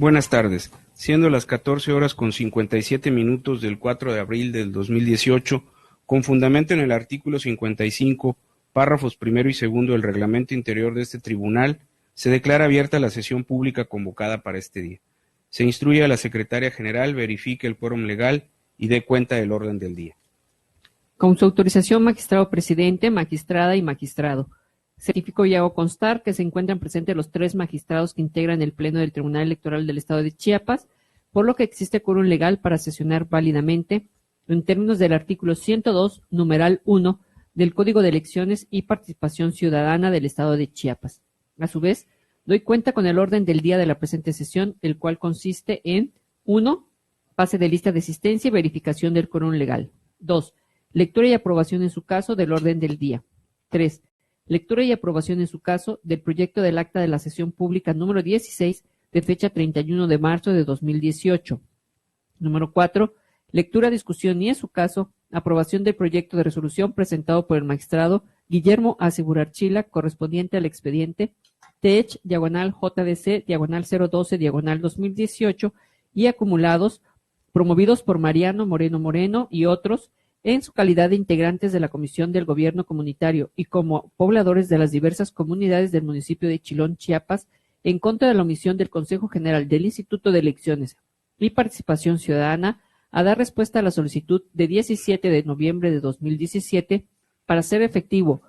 Buenas tardes. Siendo las 14 horas con 57 minutos del 4 de abril del 2018, con fundamento en el artículo 55, párrafos primero y segundo del reglamento interior de este tribunal, se declara abierta la sesión pública convocada para este día. Se instruye a la Secretaria General verifique el quórum legal y dé cuenta del orden del día. Con su autorización, magistrado presidente, magistrada y magistrado. Certifico y hago constar que se encuentran presentes los 3 magistrados que integran el Pleno del Tribunal Electoral del Estado de Chiapas, por lo que existe quórum legal para sesionar válidamente en términos del artículo 102, numeral 1 del Código de Elecciones y Participación Ciudadana del Estado de Chiapas. A su vez, doy cuenta con el orden del día de la presente sesión, el cual consiste en 1. Pase de lista de asistencia y verificación del quórum legal. 2. Lectura y aprobación en su caso del orden del día. 3. Lectura y aprobación en su caso del proyecto del acta de la sesión pública número 16 de fecha 31 de marzo de 2018. Número 4. Lectura, discusión y en su caso aprobación del proyecto de resolución presentado por el magistrado Guillermo A. Seburarchila correspondiente al expediente TECH-JDC-012-2018 y acumulados promovidos por Mariano Moreno y otros en su calidad de integrantes de la Comisión del Gobierno Comunitario y como pobladores de las diversas comunidades del municipio de Chilón, Chiapas, en contra de la omisión del Consejo General del Instituto de Elecciones y Participación Ciudadana a dar respuesta a la solicitud de 17 de noviembre de 2017 para hacer efectivo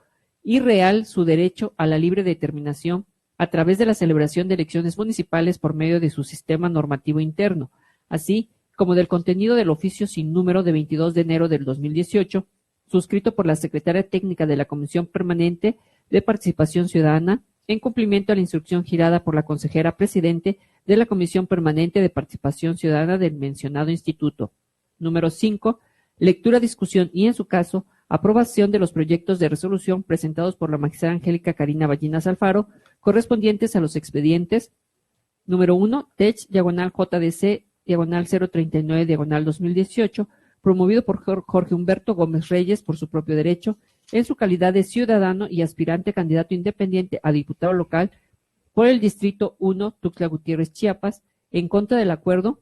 y real su derecho a la libre determinación a través de la celebración de elecciones municipales por medio de su sistema normativo interno, así como del contenido del oficio sin número de 22 de enero del 2018, suscrito por la Secretaria Técnica de la Comisión Permanente de Participación Ciudadana, en cumplimiento a la instrucción girada por la consejera presidente de la Comisión Permanente de Participación Ciudadana del mencionado instituto. Número 5. Lectura, discusión y, en su caso, aprobación de los proyectos de resolución presentados por la magistrada Angélica Karina Ballinas Alfaro, correspondientes a los expedientes. Número 1. TECH-JDC diagonal 039, diagonal 2018, promovido por Jorge Humberto Gómez Reyes por su propio derecho, en su calidad de ciudadano y aspirante candidato independiente a diputado local por el Distrito 1, Tuxtla Gutiérrez, Chiapas, en contra del acuerdo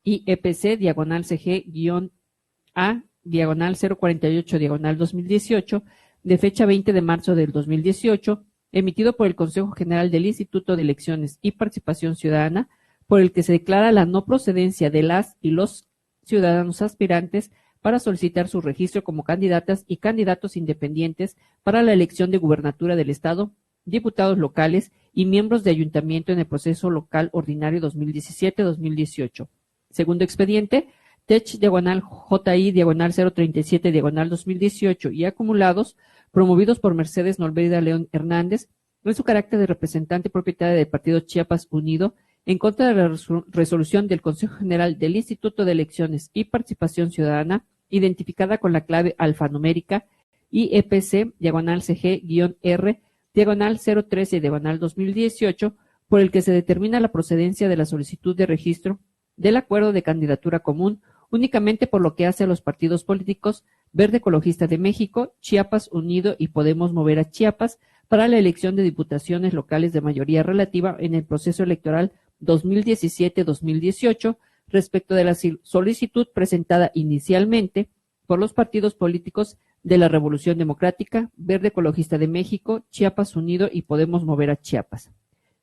IEPC, diagonal CG-A, diagonal 048, diagonal 2018, de fecha 20 de marzo del 2018, emitido por el Consejo General del Instituto de Elecciones y Participación Ciudadana, por el que se declara la no procedencia de las y los ciudadanos aspirantes para solicitar su registro como candidatas y candidatos independientes para la elección de gubernatura del Estado, diputados locales y miembros de ayuntamiento en el proceso local ordinario 2017-2018. Segundo expediente, TECH-JI-037-2018 y acumulados, promovidos por Mercedes Nolveida León Hernández, en su carácter de representante propietaria del Partido Chiapas Unido, en contra de la resolución del Consejo General del Instituto de Elecciones y Participación Ciudadana, identificada con la clave alfanumérica IEPC, diagonal CG-R, diagonal 013, diagonal 2018, por el que se determina la procedencia de la solicitud de registro del acuerdo de candidatura común únicamente por lo que hace a los partidos políticos Verde Ecologista de México, Chiapas Unido y Podemos Mover a Chiapas para la elección de diputaciones locales de mayoría relativa en el proceso electoral 2017-2018 respecto de la solicitud presentada inicialmente por los partidos políticos de la Revolución Democrática, Verde Ecologista de México, Chiapas Unido y Podemos Mover a Chiapas.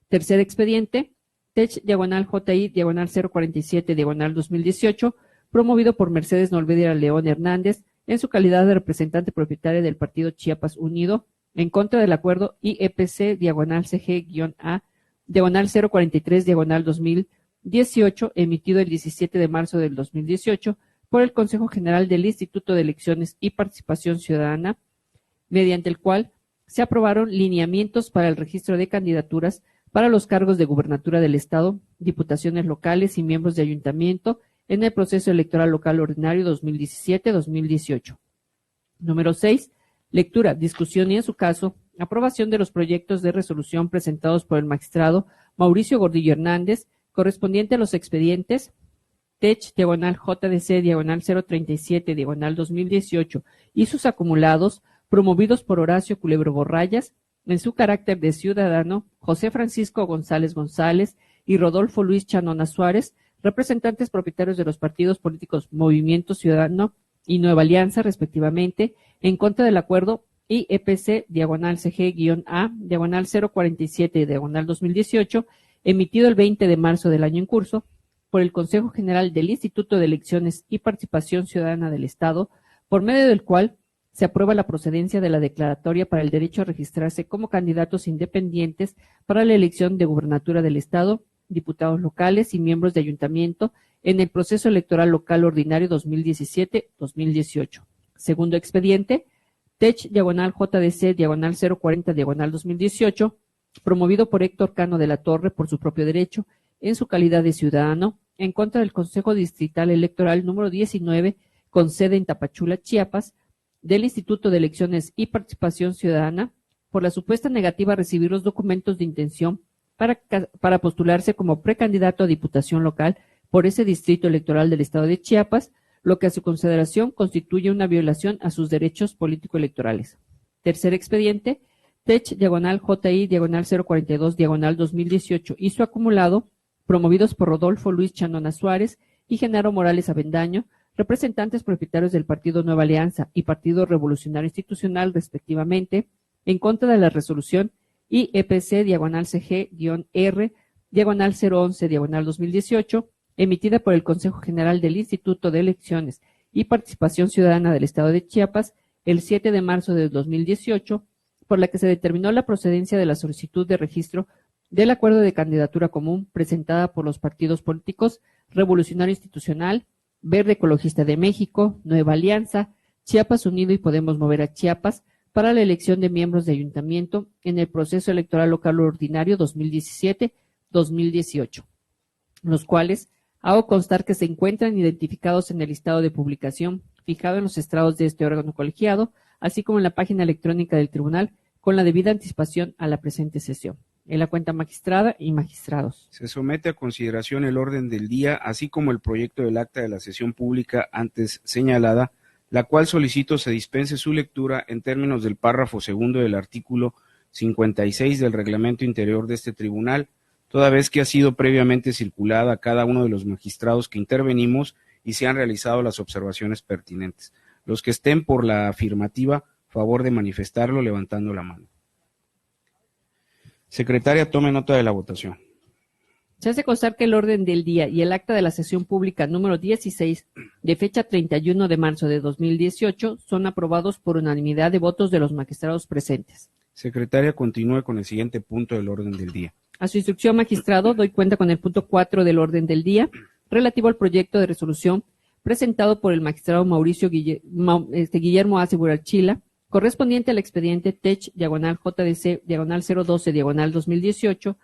Tercer expediente, TECH-JI-047-2018, promovido por Mercedes Nolvedia León Hernández en su calidad de representante propietaria del Partido Chiapas Unido, en contra del acuerdo IEPC-CG-A diagonal 043, diagonal 2018, emitido el 17 de marzo del 2018 por el Consejo General del Instituto de Elecciones y Participación Ciudadana, mediante el cual se aprobaron lineamientos para el registro de candidaturas para los cargos de gubernatura del Estado, diputaciones locales y miembros de ayuntamiento en el proceso electoral local ordinario 2017-2018. Número 6. Lectura, discusión y, en su caso, aprobación de los proyectos de resolución presentados por el magistrado Mauricio Gordillo Hernández, correspondiente a los expedientes TECH-JDC-037-2018 y sus acumulados, promovidos por Horacio Culebro Borrayas, en su carácter de ciudadano, José Francisco González González, y Rodolfo Luis Chanona Suárez, representantes propietarios de los partidos políticos Movimiento Ciudadano y Nueva Alianza, respectivamente, en contra del acuerdo IEPC-A-047-2018, emitido el 20 de marzo del año en curso por el Consejo General del Instituto de Elecciones y Participación Ciudadana del Estado, por medio del cual se aprueba la procedencia de la declaratoria para el derecho a registrarse como candidatos independientes para la elección de gubernatura del Estado, diputados locales y miembros de ayuntamiento en el proceso electoral local ordinario 2017-2018. Segundo expediente, TECH-JDC-040-2018, promovido por Héctor Cano de la Torre por su propio derecho, en su calidad de ciudadano, en contra del Consejo Distrital Electoral número 19, con sede en Tapachula, Chiapas, del Instituto de Elecciones y Participación Ciudadana, por la supuesta negativa a recibir los documentos de intención para postularse como precandidato a diputación local por ese distrito electoral del estado de Chiapas, lo que a su consideración constituye una violación a sus derechos político-electorales. Tercer expediente, TECH-JI-042-2018 y su acumulado, promovidos por Rodolfo Luis Chanona Suárez y Genaro Morales Avendaño, representantes propietarios del Partido Nueva Alianza y Partido Revolucionario Institucional, respectivamente, en contra de la resolución IEPC-CG-R-011-2018, emitida por el Consejo General del Instituto de Elecciones y Participación Ciudadana del Estado de Chiapas el 7 de marzo de 2018, por la que se determinó la procedencia de la solicitud de registro del acuerdo de candidatura común presentada por los partidos políticos Revolucionario Institucional, Verde Ecologista de México, Nueva Alianza, Chiapas Unido y Podemos Mover a Chiapas para la elección de miembros de ayuntamiento en el proceso electoral local ordinario 2017-2018, los cuales hago constar que se encuentran identificados en el listado de publicación fijado en los estrados de este órgano colegiado, así como en la página electrónica del tribunal, con la debida anticipación a la presente sesión. En la cuenta magistrada y magistrados. Se somete a consideración el orden del día, así como el proyecto del acta de la sesión pública antes señalada, la cual solicito se dispense su lectura en términos del párrafo segundo del artículo 56 del reglamento interior de este tribunal, toda vez que ha sido previamente circulada a cada uno de los magistrados que intervenimos y se han realizado las observaciones pertinentes. Los que estén por la afirmativa, favor de manifestarlo levantando la mano. Secretaria, tome nota de la votación. Se hace constar que el orden del día y el acta de la sesión pública número 16, de fecha 31 de marzo de 2018, son aprobados por unanimidad de votos de los magistrados presentes. Secretaria, continúe con el siguiente punto del orden del día. A su instrucción, magistrado, doy cuenta con el punto 4 del orden del día, relativo al proyecto de resolución presentado por el magistrado Mauricio Guillermo A. Segurachila, correspondiente al expediente TECH-JDC-012-2018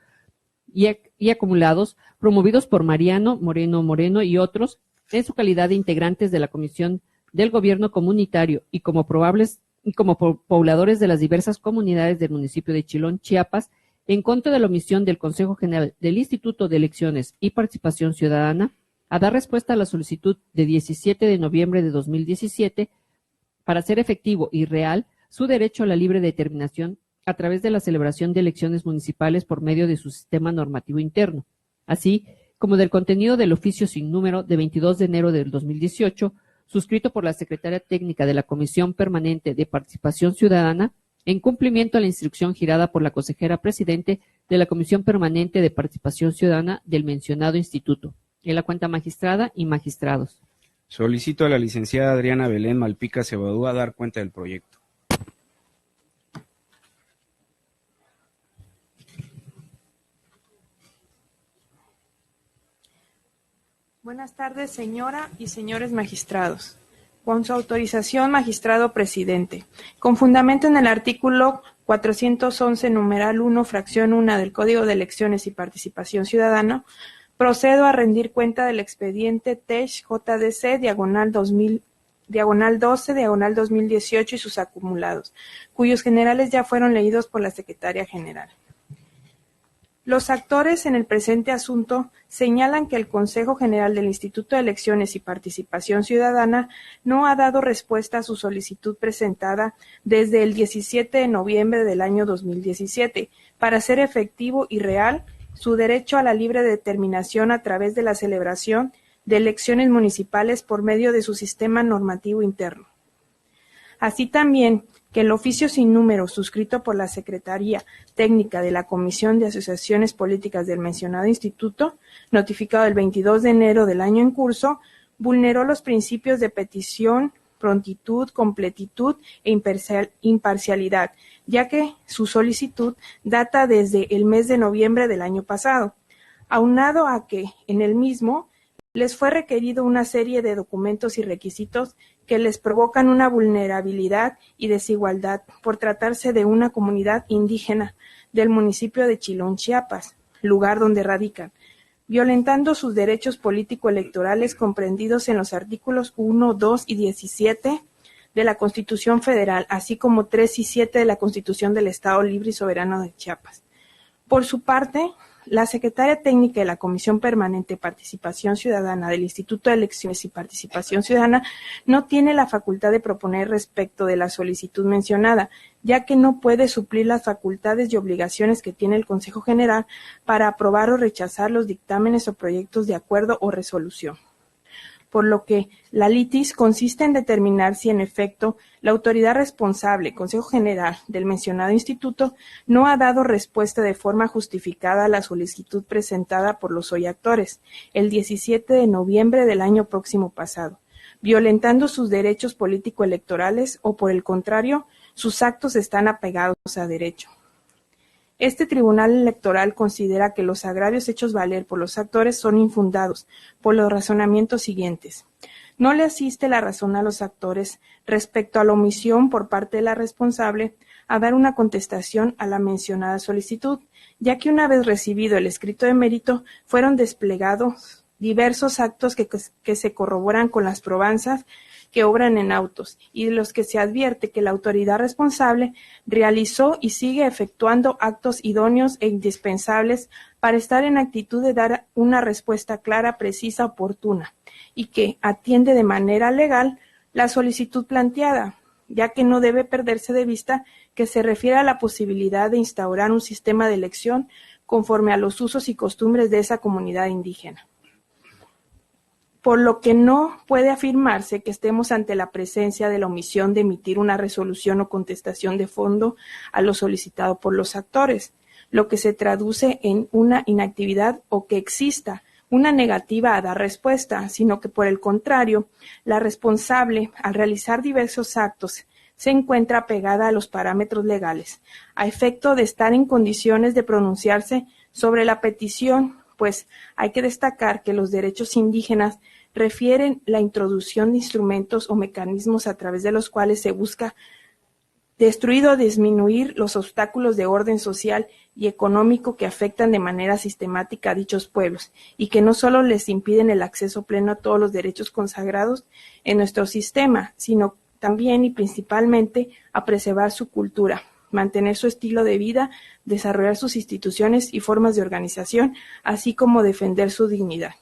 y acumulados, promovidos por Mariano Moreno y otros, en su calidad de integrantes de la Comisión del Gobierno Comunitario y como pobladores de las diversas comunidades del municipio de Chilón, Chiapas, en contra de la omisión del Consejo General del Instituto de Elecciones y Participación Ciudadana a dar respuesta a la solicitud de 17 de noviembre de 2017 para hacer efectivo y real su derecho a la libre determinación a través de la celebración de elecciones municipales por medio de su sistema normativo interno, así como del contenido del oficio sin número de 22 de enero del 2018, suscrito por la Secretaria Técnica de la Comisión Permanente de Participación Ciudadana, en cumplimiento a la instrucción girada por la consejera presidente de la Comisión Permanente de Participación Ciudadana del mencionado instituto, en la cuenta magistrada y magistrados. Solicito a la licenciada Adriana Belén Malpica Cebadúa dar cuenta del proyecto. Buenas tardes, señora y señores magistrados. Con su autorización, magistrado presidente, con fundamento en el artículo 411, numeral 1, fracción 1 del Código de Elecciones y Participación Ciudadana, procedo a rendir cuenta del expediente TECH-JDC-12-2018 y sus acumulados, cuyos generales ya fueron leídos por la Secretaria General. Los actores en el presente asunto señalan que el Consejo General del Instituto de Elecciones y Participación Ciudadana no ha dado respuesta a su solicitud presentada desde el 17 de noviembre del año 2017 para hacer efectivo y real su derecho a la libre determinación a través de la celebración de elecciones municipales por medio de su sistema normativo interno. Así también que el oficio sin número suscrito por la Secretaría Técnica de la Comisión de Asociaciones Políticas del mencionado instituto, notificado el 22 de enero del año en curso, vulneró los principios de petición, prontitud, completitud e imparcialidad, ya que su solicitud data desde el mes de noviembre del año pasado, aunado a que en el mismo les fue requerido una serie de documentos y requisitos que les provocan una vulnerabilidad y desigualdad por tratarse de una comunidad indígena del municipio de Chilón, Chiapas, lugar donde radican, violentando sus derechos político-electorales comprendidos en los artículos 1, 2 y 17 de la Constitución Federal, así como 3 y 7 de la Constitución del Estado Libre y Soberano de Chiapas. Por su parte, la Secretaria Técnica de la Comisión Permanente de Participación Ciudadana del Instituto de Elecciones y Participación Ciudadana no tiene la facultad de proponer respecto de la solicitud mencionada, ya que no puede suplir las facultades y obligaciones que tiene el Consejo General para aprobar o rechazar los dictámenes o proyectos de acuerdo o resolución. Por lo que la litis consiste en determinar si en efecto la autoridad responsable, Consejo General del mencionado instituto, no ha dado respuesta de forma justificada a la solicitud presentada por los hoy actores, el 17 de noviembre del año próximo pasado, violentando sus derechos político-electorales o, por el contrario, sus actos están apegados a derecho. Este Tribunal Electoral considera que los agravios hechos valer por los actores son infundados por los razonamientos siguientes. No le asiste la razón a los actores respecto a la omisión por parte de la responsable a dar una contestación a la mencionada solicitud, ya que una vez recibido el escrito de mérito fueron desplegados diversos actos que se corroboran con las probanzas que obran en autos y de los que se advierte que la autoridad responsable realizó y sigue efectuando actos idóneos e indispensables para estar en actitud de dar una respuesta clara, precisa, oportuna y que atiende de manera legal la solicitud planteada, ya que no debe perderse de vista que se refiere a la posibilidad de instaurar un sistema de elección conforme a los usos y costumbres de esa comunidad indígena. Por lo que no puede afirmarse que estemos ante la presencia de la omisión de emitir una resolución o contestación de fondo a lo solicitado por los actores, lo que se traduce en una inactividad o que exista una negativa a dar respuesta, sino que por el contrario, la responsable, al realizar diversos actos, se encuentra apegada a los parámetros legales, a efecto de estar en condiciones de pronunciarse sobre la petición, pues hay que destacar que los derechos indígenas refieren la introducción de instrumentos o mecanismos a través de los cuales se busca destruir o disminuir los obstáculos de orden social y económico que afectan de manera sistemática a dichos pueblos y que no solo les impiden el acceso pleno a todos los derechos consagrados en nuestro sistema, sino también y principalmente a preservar su cultura, mantener su estilo de vida, desarrollar sus instituciones y formas de organización, así como defender su dignidad.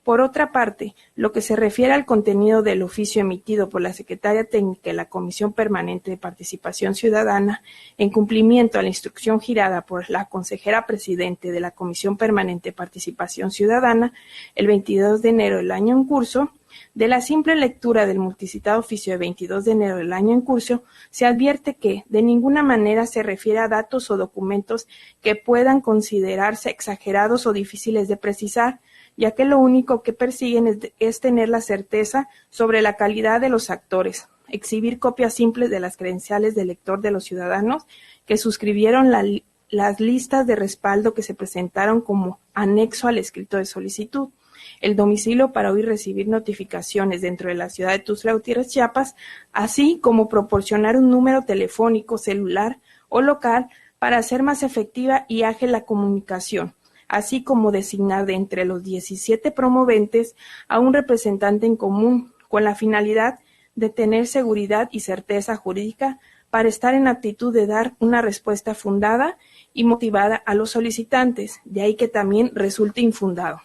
Por otra parte, lo que se refiere al contenido del oficio emitido por la Secretaria Técnica de la Comisión Permanente de Participación Ciudadana, en cumplimiento a la instrucción girada por la consejera presidente de la Comisión Permanente de Participación Ciudadana, el 22 de enero del año en curso, de la simple lectura del multicitado oficio de 22 de enero del año en curso, se advierte que de ninguna manera se refiere a datos o documentos que puedan considerarse exagerados o difíciles de precisar, ya que lo único que persiguen es tener la certeza sobre la calidad de los actores, exhibir copias simples de las credenciales de elector de los ciudadanos que suscribieron las listas de respaldo que se presentaron como anexo al escrito de solicitud, el domicilio para oír y recibir notificaciones dentro de la ciudad de Tuxtla Gutiérrez, Chiapas, así como proporcionar un número telefónico, celular o local para hacer más efectiva y ágil la comunicación, así como designar de entre los 17 promoventes a un representante en común con la finalidad de tener seguridad y certeza jurídica para estar en aptitud de dar una respuesta fundada y motivada a los solicitantes, de ahí que también resulte infundado.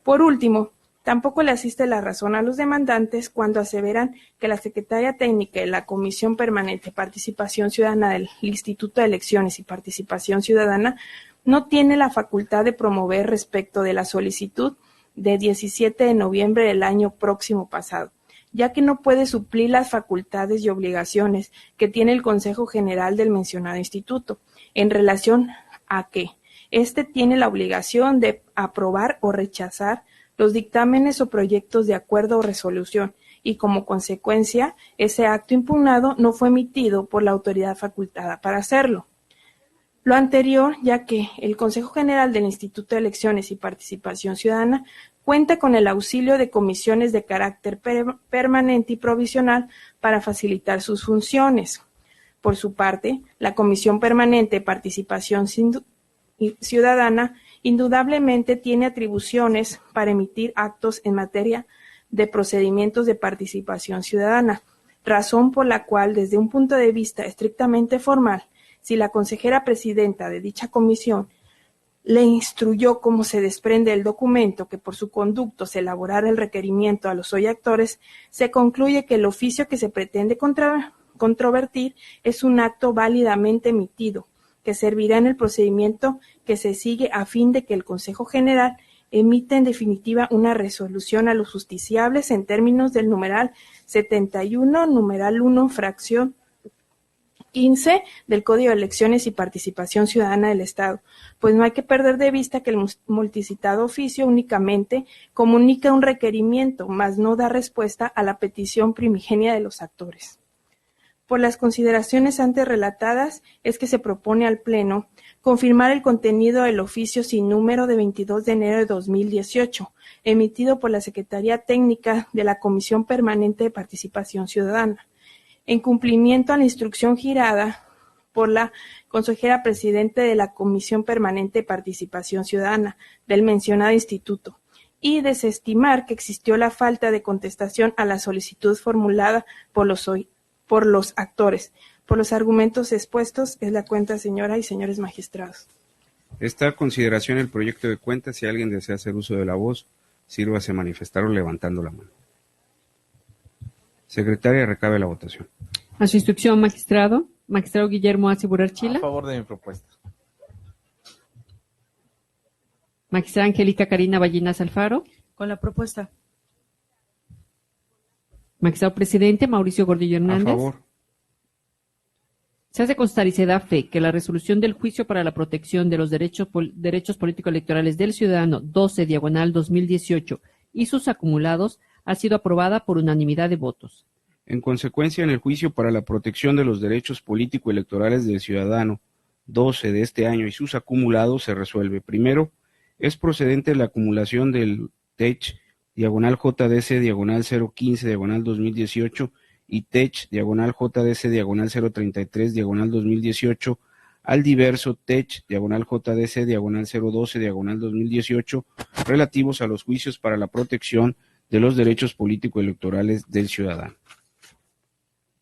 Por último, tampoco le asiste la razón a los demandantes cuando aseveran que la Secretaria Técnica de la Comisión Permanente de Participación Ciudadana del Instituto de Elecciones y Participación Ciudadana no tiene la facultad de promover respecto de la solicitud de 17 de noviembre del año próximo pasado, ya que no puede suplir las facultades y obligaciones que tiene el Consejo General del mencionado instituto, en relación a que éste tiene la obligación de aprobar o rechazar los dictámenes o proyectos de acuerdo o resolución, y como consecuencia, ese acto impugnado no fue emitido por la autoridad facultada para hacerlo. Lo anterior, ya que el Consejo General del Instituto de Elecciones y Participación Ciudadana cuenta con el auxilio de comisiones de carácter permanente y provisional para facilitar sus funciones. Por su parte, la Comisión Permanente de Participación Ciudadana indudablemente tiene atribuciones para emitir actos en materia de procedimientos de participación ciudadana, razón por la cual, desde un punto de vista estrictamente formal, si la consejera presidenta de dicha comisión le instruyó, como se desprende del documento, que por su conducto se elaborara el requerimiento a los hoy actores, se concluye que el oficio que se pretende controvertir es un acto válidamente emitido, que servirá en el procedimiento que se sigue a fin de que el Consejo General emita en definitiva una resolución a los justiciables en términos del numeral 71, numeral 1, fracción 15 del Código de Elecciones y Participación Ciudadana del Estado, pues no hay que perder de vista que el multicitado oficio únicamente comunica un requerimiento, mas no da respuesta a la petición primigenia de los actores. Por las consideraciones antes relatadas es que se propone al Pleno confirmar el contenido del oficio sin número de 22 de enero de 2018, emitido por la Secretaría Técnica de la Comisión Permanente de Participación Ciudadana, en cumplimiento a la instrucción girada por la consejera presidente de la Comisión Permanente de Participación Ciudadana del mencionado instituto, y desestimar que existió la falta de contestación a la solicitud formulada por los actores. Por los argumentos expuestos, es la cuenta, señora y señores magistrados. Está a consideración el proyecto de cuenta. Si alguien desea hacer uso de la voz, sírvase a manifestarlo levantando la mano. Secretaria, recabe la votación. A su instrucción, magistrado. Magistrado Guillermo Acibu Archila. A favor de mi propuesta. Magistrada Angélica Karina Ballinas Alfaro. Con la propuesta. Magistrado presidente Mauricio Gordillo Hernández. A favor. Se hace constar y se da fe que la resolución del juicio para la protección de los derechos político-electorales del ciudadano 12/2018 y sus acumulados ha sido aprobada por unanimidad de votos. En consecuencia, en el juicio para la protección de los derechos político-electorales del ciudadano 12 de este año y sus acumulados se resuelve. Primero, es procedente la acumulación del TECH diagonal JDC diagonal 015 diagonal 2018 y TECH diagonal JDC diagonal 033 diagonal 2018 al diverso TECH diagonal JDC diagonal 012 diagonal 2018 relativos a los juicios para la protección de los derechos político-electorales del ciudadano.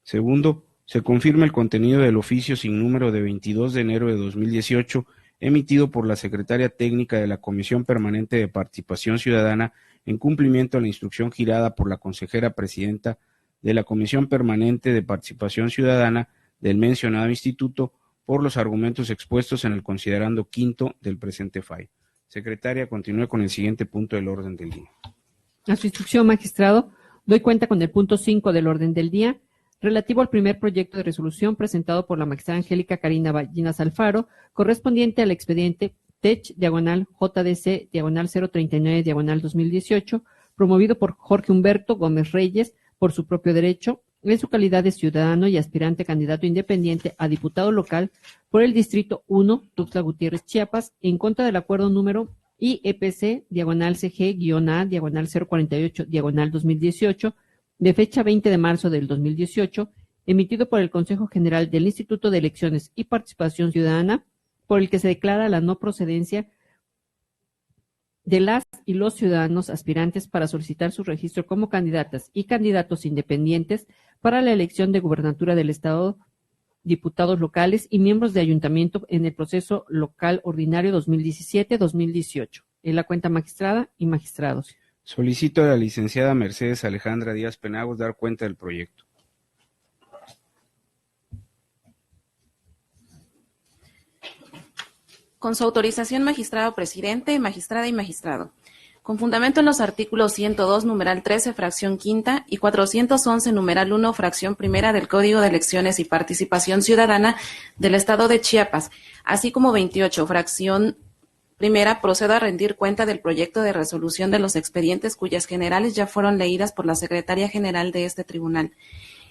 Segundo, se confirma el contenido del oficio sin número de 22 de enero de 2018 emitido por la Secretaria Técnica de la Comisión Permanente de Participación Ciudadana en cumplimiento a la instrucción girada por la consejera presidenta de la Comisión Permanente de Participación Ciudadana del mencionado instituto por los argumentos expuestos en el considerando quinto del presente fallo. Secretaria, continúe con el siguiente punto del orden del día. A su instrucción, magistrado, doy cuenta con el punto 5 del orden del día, relativo al primer proyecto de resolución presentado por la magistrada Angélica Karina Ballinas Alfaro, correspondiente al expediente TECH diagonal JDC diagonal 039 diagonal 2018, promovido por Jorge Humberto Gómez Reyes por su propio derecho, en su calidad de ciudadano y aspirante candidato independiente a diputado local por el Distrito 1, Tuxtla Gutiérrez, Chiapas, en contra del acuerdo número IEPC diagonal CG-A diagonal 048 diagonal 2018, de fecha 20 de marzo del 2018, emitido por el Consejo General del Instituto de Elecciones y Participación Ciudadana, por el que se declara la no procedencia de las y los ciudadanos aspirantes para solicitar su registro como candidatas y candidatos independientes para la elección de gubernatura del Estado, diputados locales y miembros de ayuntamiento en el proceso local ordinario 2017-2018. En la cuenta magistrada y magistrados. Solicito a la licenciada Mercedes Alejandra Díaz Penagos dar cuenta del proyecto. Con su autorización, magistrado presidente, magistrada y magistrado. Con fundamento en los artículos 102, numeral 13, fracción quinta, y 411, numeral 1, fracción primera del Código de Elecciones y Participación Ciudadana del Estado de Chiapas, así como 28, fracción primera, procedo a rendir cuenta del proyecto de resolución de los expedientes cuyas generales ya fueron leídas por la Secretaría General de este tribunal.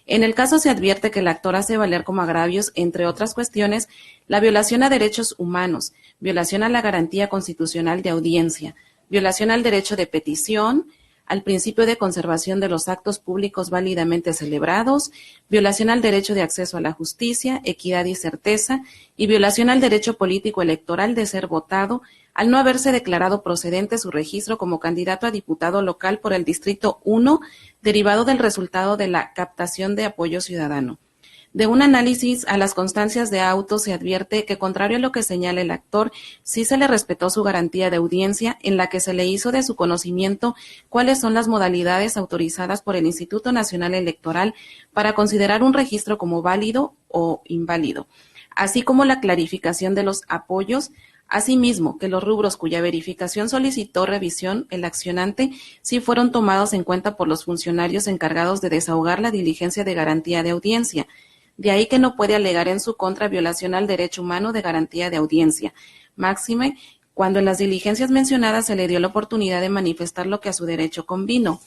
En el caso se advierte que el actor hace valer como agravios, entre otras cuestiones, la violación a derechos humanos, violación a la garantía constitucional de audiencia, violación al derecho de petición, al principio de conservación de los actos públicos válidamente celebrados, violación al derecho de acceso a la justicia, equidad y certeza, y violación al derecho político electoral de ser votado, al no haberse declarado procedente su registro como candidato a diputado local por el Distrito 1, derivado del resultado de la captación de apoyo ciudadano. De un análisis a las constancias de auto se advierte que, contrario a lo que señala el actor, sí se le respetó su garantía de audiencia, en la que se le hizo de su conocimiento cuáles son las modalidades autorizadas por el Instituto Nacional Electoral para considerar un registro como válido o inválido, así como la clarificación de los apoyos. Asimismo, que los rubros cuya verificación solicitó revisión el accionante sí fueron tomados en cuenta por los funcionarios encargados de desahogar la diligencia de garantía de audiencia. De ahí que no puede alegar en su contra violación al derecho humano de garantía de audiencia, máxime cuando en las diligencias mencionadas se le dio la oportunidad de manifestar lo que a su derecho convino.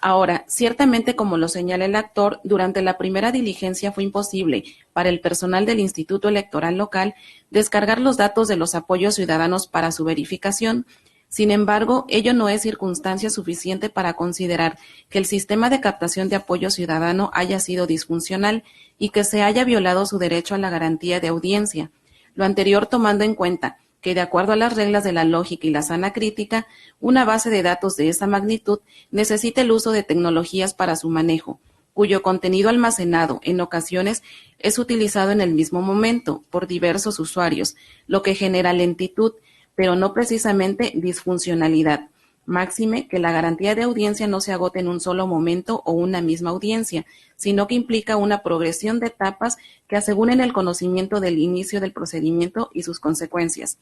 Ahora, ciertamente, como lo señala el actor, durante la primera diligencia fue imposible para el personal del Instituto Electoral local descargar los datos de los apoyos ciudadanos para su verificación. Sin embargo, ello no es circunstancia suficiente para considerar que el sistema de captación de apoyo ciudadano haya sido disfuncional y que se haya violado su derecho a la garantía de audiencia. Lo anterior tomando en cuenta que, de acuerdo a las reglas de la lógica y la sana crítica, una base de datos de esa magnitud necesita el uso de tecnologías para su manejo, cuyo contenido almacenado en ocasiones es utilizado en el mismo momento por diversos usuarios, lo que genera lentitud, pero no precisamente disfuncionalidad. Máxime que la garantía de audiencia no se agote en un solo momento o una misma audiencia, sino que implica una progresión de etapas que aseguren el conocimiento del inicio del procedimiento y sus consecuencias.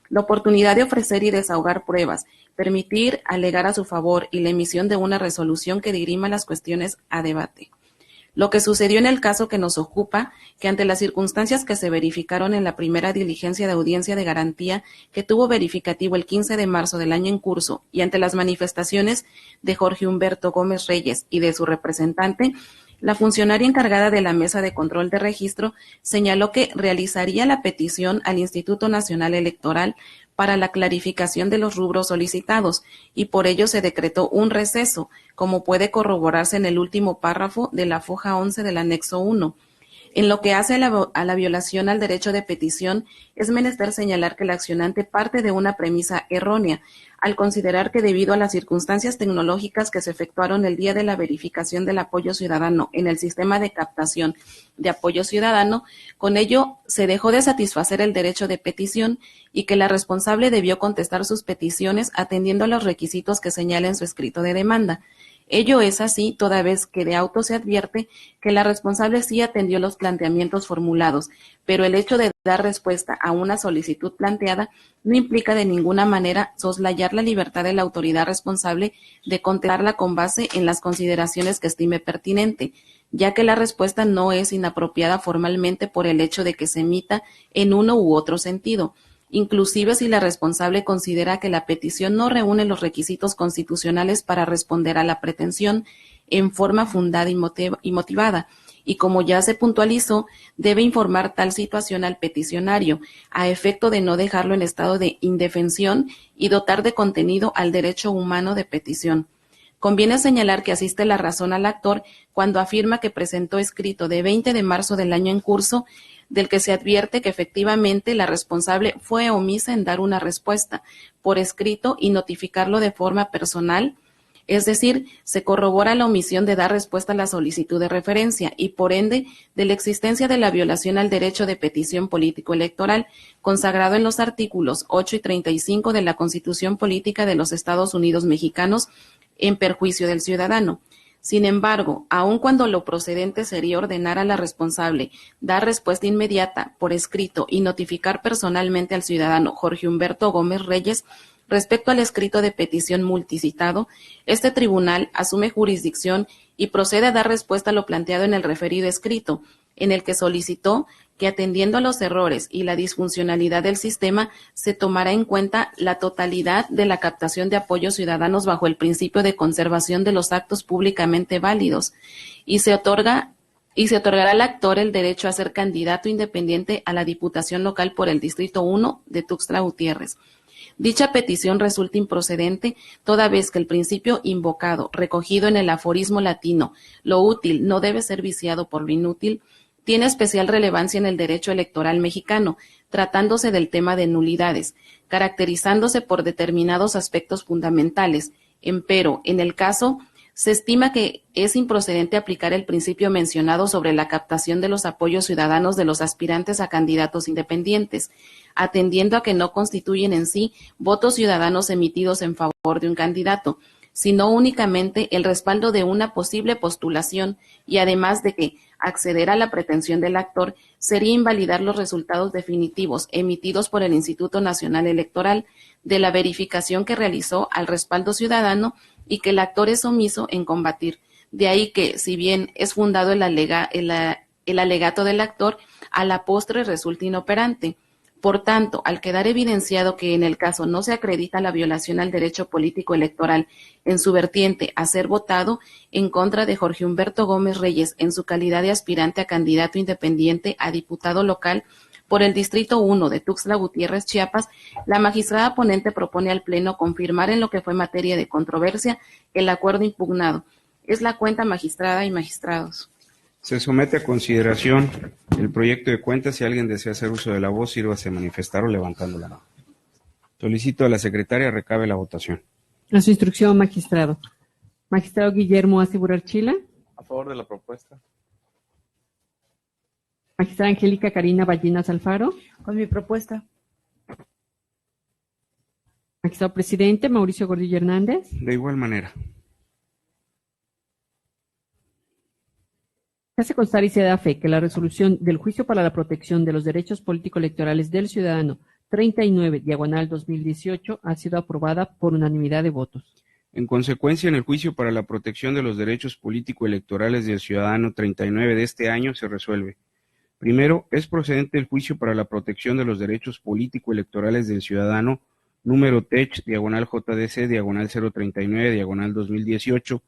La oportunidad de ofrecer y desahogar pruebas, permitir alegar a su favor y la emisión de una resolución que dirima las cuestiones a debate. Lo que sucedió en el caso que nos ocupa, que ante las circunstancias que se verificaron en la primera diligencia de audiencia de garantía que tuvo verificativo el 15 de marzo del año en curso y ante las manifestaciones de Jorge Humberto Gómez Reyes y de su representante, la funcionaria encargada de la Mesa de Control de Registro señaló que realizaría la petición al Instituto Nacional Electoral para la clarificación de los rubros solicitados y por ello se decretó un receso, como puede corroborarse en el último párrafo de la foja 11 del anexo 1. En lo que hace a la violación al derecho de petición, es menester señalar que el accionante parte de una premisa errónea, al considerar que debido a las circunstancias tecnológicas que se efectuaron el día de la verificación del apoyo ciudadano en el sistema de captación de apoyo ciudadano, con ello se dejó de satisfacer el derecho de petición y que la responsable debió contestar sus peticiones atendiendo a los requisitos que señala en su escrito de demanda. Ello es así toda vez que de auto se advierte que la responsable sí atendió los planteamientos formulados, pero el hecho de dar respuesta a una solicitud planteada no implica de ninguna manera soslayar la libertad de la autoridad responsable de contestarla con base en las consideraciones que estime pertinente, ya que la respuesta no es inapropiada formalmente por el hecho de que se emita en uno u otro sentido. Inclusive si la responsable considera que la petición no reúne los requisitos constitucionales para responder a la pretensión en forma fundada y motivada, y como ya se puntualizó, debe informar tal situación al peticionario, a efecto de no dejarlo en estado de indefensión y dotar de contenido al derecho humano de petición. Conviene señalar que asiste la razón al actor cuando afirma que presentó escrito de 20 de marzo del año en curso, del que se advierte que efectivamente la responsable fue omisa en dar una respuesta por escrito y notificarlo de forma personal, es decir, se corrobora la omisión de dar respuesta a la solicitud de referencia y, por ende, de la existencia de la violación al derecho de petición político-electoral consagrado en los artículos 8 y 35 de la Constitución Política de los Estados Unidos Mexicanos en perjuicio del ciudadano. Sin embargo, aun cuando lo procedente sería ordenar a la responsable dar respuesta inmediata por escrito y notificar personalmente al ciudadano Jorge Humberto Gómez Reyes respecto al escrito de petición multicitado, este tribunal asume jurisdicción y procede a dar respuesta a lo planteado en el referido escrito, en el que solicitó que, atendiendo a los errores y la disfuncionalidad del sistema, se tomará en cuenta la totalidad de la captación de apoyos ciudadanos bajo el principio de conservación de los actos públicamente válidos, y se otorgará al actor el derecho a ser candidato independiente a la Diputación Local por el Distrito 1 de Tuxtla Gutiérrez. Dicha petición resulta improcedente toda vez que el principio invocado, recogido en el aforismo latino, lo útil no debe ser viciado por lo inútil, tiene especial relevancia en el derecho electoral mexicano, tratándose del tema de nulidades, caracterizándose por determinados aspectos fundamentales. Empero, en el caso, se estima que es improcedente aplicar el principio mencionado sobre la captación de los apoyos ciudadanos de los aspirantes a candidatos independientes, atendiendo a que no constituyen en sí votos ciudadanos emitidos en favor de un candidato, sino únicamente el respaldo de una posible postulación, y además de que acceder a la pretensión del actor sería invalidar los resultados definitivos emitidos por el Instituto Nacional Electoral de la verificación que realizó al respaldo ciudadano y que el actor es omiso en combatir. De ahí que, si bien es fundado el alegato del actor, a la postre resulta inoperante. Por tanto, al quedar evidenciado que en el caso no se acredita la violación al derecho político electoral en su vertiente a ser votado en contra de Jorge Humberto Gómez Reyes en su calidad de aspirante a candidato independiente a diputado local por el Distrito 1 de Tuxtla Gutiérrez, Chiapas, la magistrada ponente propone al Pleno confirmar en lo que fue materia de controversia el acuerdo impugnado. Es la cuenta, magistrada y magistrados. Se somete a consideración el proyecto de cuenta. Si alguien desea hacer uso de la voz, sírvase a manifestar o levantando la mano. Solicito a la secretaria recabe la votación. A su instrucción, magistrado. Magistrado Guillermo Acebur Archila. A favor de la propuesta. Magistrada Angélica Karina Ballinas Alfaro. Con mi propuesta. Magistrado presidente Mauricio Gordillo Hernández. De igual manera. Se hace constar y se da fe que la resolución del Juicio para la Protección de los Derechos Político-Electorales del Ciudadano 39/2018 ha sido aprobada por unanimidad de votos. En consecuencia, en el Juicio para la Protección de los Derechos Político-Electorales del Ciudadano 39 de este año se resuelve. Primero, es procedente el Juicio para la Protección de los Derechos Político-Electorales del Ciudadano número TECH/JDC/039/2018,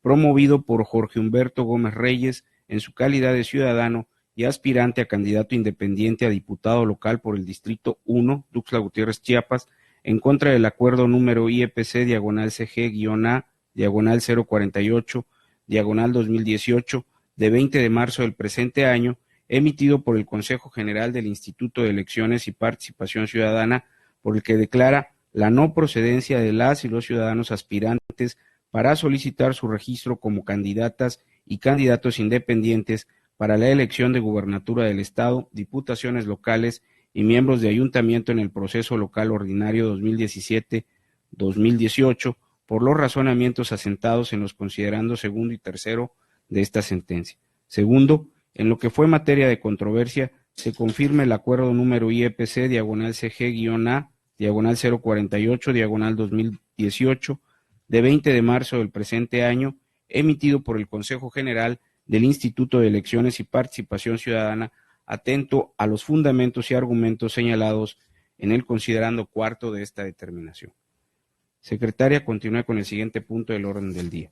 promovido por Jorge Humberto Gómez Reyes en su calidad de ciudadano y aspirante a candidato independiente a diputado local por el Distrito 1, Tuxtla Gutiérrez, Chiapas, en contra del acuerdo número IEPC-CG-A-048-2018, de 20 de marzo del presente año, emitido por el Consejo General del Instituto de Elecciones y Participación Ciudadana, por el que declara la no procedencia de las y los ciudadanos aspirantes para solicitar su registro como candidatas y candidatos independientes para la elección de gubernatura del Estado, diputaciones locales y miembros de ayuntamiento en el proceso local ordinario 2017-2018, por los razonamientos asentados en los considerandos segundo y tercero de esta sentencia. Segundo, en lo que fue materia de controversia, se confirma el acuerdo número IEPC-CG-A-048-2018, de 20 de marzo del presente año, emitido por el Consejo General del Instituto de Elecciones y Participación Ciudadana, atento a los fundamentos y argumentos señalados en el considerando cuarto de esta determinación. Secretaria, continúe con el siguiente punto del orden del día.